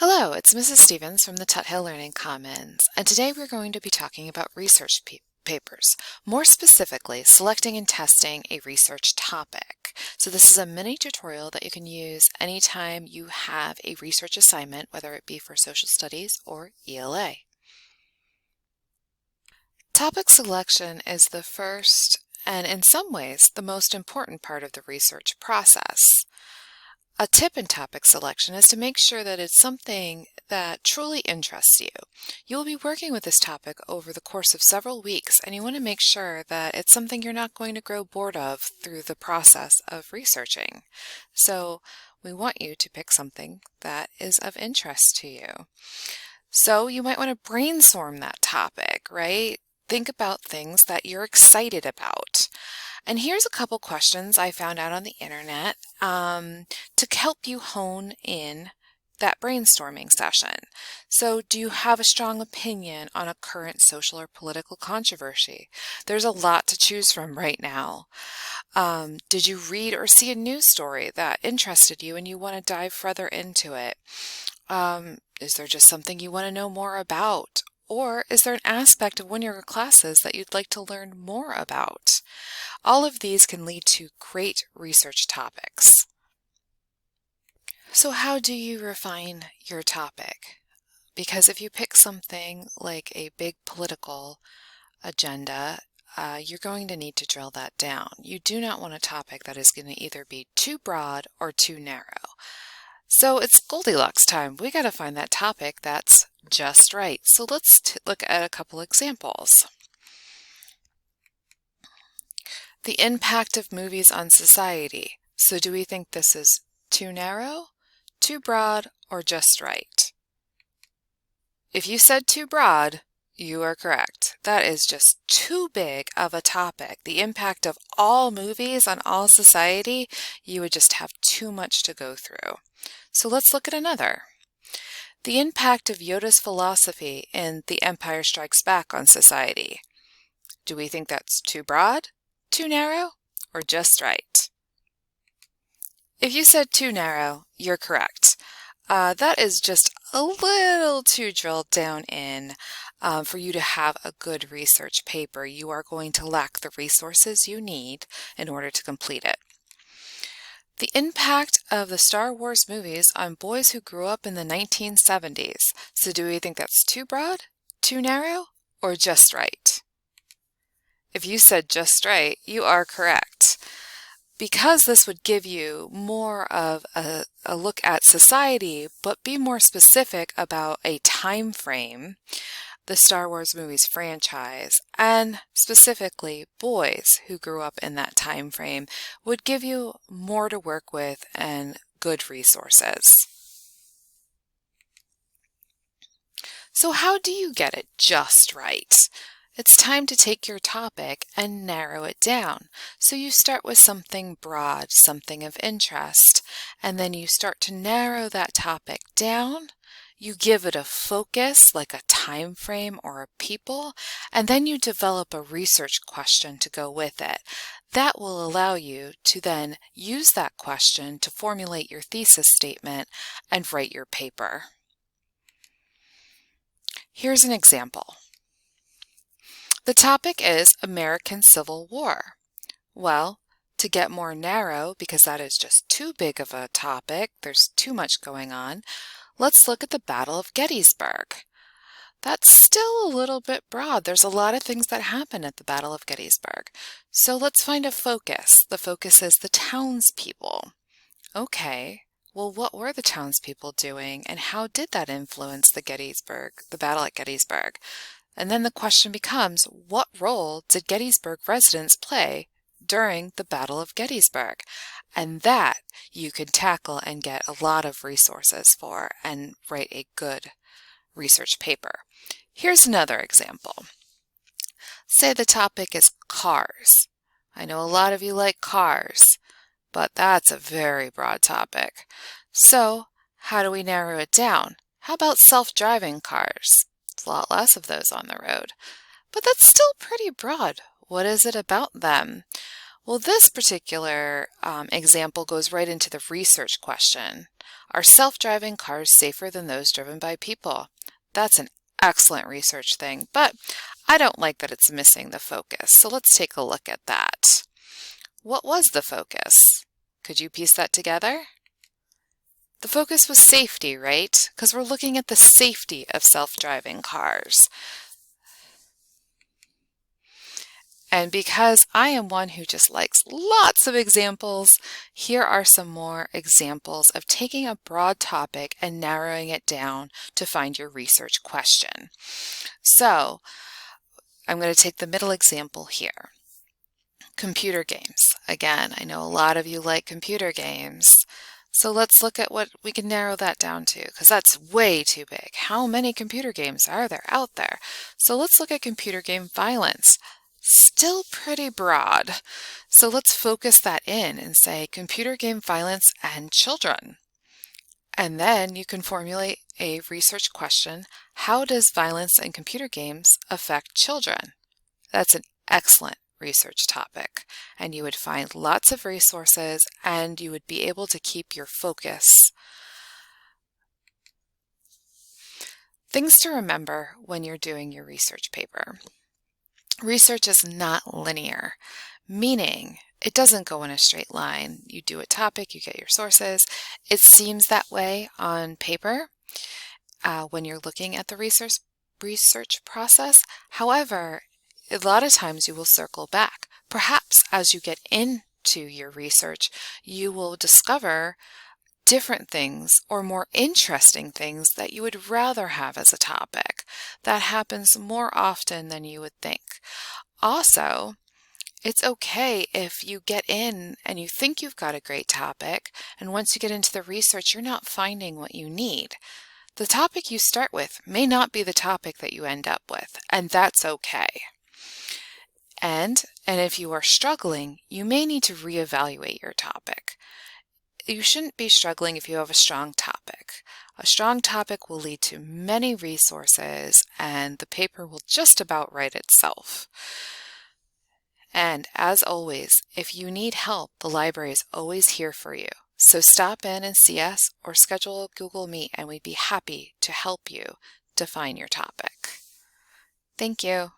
Hello, it's Mrs. Stevens from the Tuthill Learning Commons, and today we're going to be talking about research papers, more specifically selecting and testing a research topic. So this is a mini tutorial that you can use anytime you have a research assignment, whether it be for social studies or ELA. Topic selection is the first and in some ways the most important part of the research process. A tip in topic selection is to make sure that it's something that truly interests you. You'll be working with this topic over the course of several weeks, and you want to make sure that it's something you're not going to grow bored of through the process of researching. So we want you to pick something that is of interest to you. So you might want to brainstorm that topic, right? Think about things that you're excited about. And here's a couple questions I found out on the internet to help you hone in that brainstorming session. So do you have a strong opinion on a current social or political controversy? There's a lot to choose from right now. Did you read or see a news story that interested you and you want to dive further into it? Is there just something you want to know more about? Or is there an aspect of one of your classes that you'd like to learn more about? All of these can lead to great research topics. So how do you refine your topic? Because if you pick something like a big political agenda, you're going to need to drill that down. You do not want a topic that is going to either be too broad or too narrow. So it's Goldilocks time. We got to find that topic that's just right. So let's look at a couple examples. The impact of movies on society. So do we think this is too narrow, too broad, or just right? If you said too broad, you are correct. That is just too big of a topic. The impact of all movies on all society, you would just have too much to go through. So let's look at another. The impact of Yoda's philosophy in The Empire Strikes Back on society. Do we think that's too broad, too narrow, or just right? If you said too narrow, you're correct. That is just a little too drilled down in for you to have a good research paper. You are going to lack the resources you need in order to complete it. The impact of the Star Wars movies on boys who grew up in the 1970s. So do we think that's too broad, too narrow, or just right? If you said just right, you are correct. Because this would give you more of a look at society, but be more specific about a time frame, the Star Wars movies franchise, and specifically boys who grew up in that time frame, would give you more to work with and good resources. So how do you get it just right? It's time to take your topic and narrow it down. So you start with something broad, something of interest, and then you start to narrow that topic down. You give it a focus, like a time frame or a people, and then you develop a research question to go with it. That will allow you to then use that question to formulate your thesis statement and write your paper. Here's an example. The topic is American Civil War. Well, to get more narrow, because that is just too big of a topic, there's too much going on, let's look at the Battle of Gettysburg. That's still a little bit broad. There's a lot of things that happen at the Battle of Gettysburg. So let's find a focus. The focus is the townspeople. Okay, well, what were the townspeople doing, and how did that influence the battle at Gettysburg? And then the question becomes, what role did Gettysburg residents play during the Battle of Gettysburg? And that you can tackle and get a lot of resources for and write a good research paper. Here's another example. Say the topic is cars. I know a lot of you like cars, but that's a very broad topic. So how do we narrow it down? How about self-driving cars? A lot less of those on the road, but that's still pretty broad. What is it about them? Well, this particular example goes right into the research question. Are self-driving cars safer than those driven by people? That's an excellent research thing, but I don't like that it's missing the focus. So let's take a look at that. What was the focus? Could you piece that together? The focus was safety, right? Because we're looking at the safety of self-driving cars. And because I am one who just likes lots of examples, here are some more examples of taking a broad topic and narrowing it down to find your research question. So I'm going to take the middle example here. Computer games. Again, I know a lot of you like computer games. So let's look at what we can narrow that down to, because that's way too big. How many computer games are there out there? So let's look at computer game violence. Still pretty broad. So let's focus that in and say computer game violence and children. And then you can formulate a research question. How does violence in computer games affect children? That's an excellent research topic. And you would find lots of resources and you would be able to keep your focus. Things to remember when you're doing your research paper. Research is not linear, meaning it doesn't go in a straight line. You do a topic, you get your sources. It seems that way on paper when you're looking at the research process. However, a lot of times you will circle back. Perhaps as you get into your research, you will discover different things or more interesting things that you would rather have as a topic. That happens more often than you would think. Also, it's okay if you get in and you think you've got a great topic, and once you get into the research, you're not finding what you need. The topic you start with may not be the topic that you end up with, and that's okay. And if you are struggling, you may need to reevaluate your topic. You shouldn't be struggling if you have a strong topic. A strong topic will lead to many resources and the paper will just about write itself. And as always, if you need help, the library is always here for you. So stop in and see us or schedule a Google Meet and we'd be happy to help you define your topic. Thank you.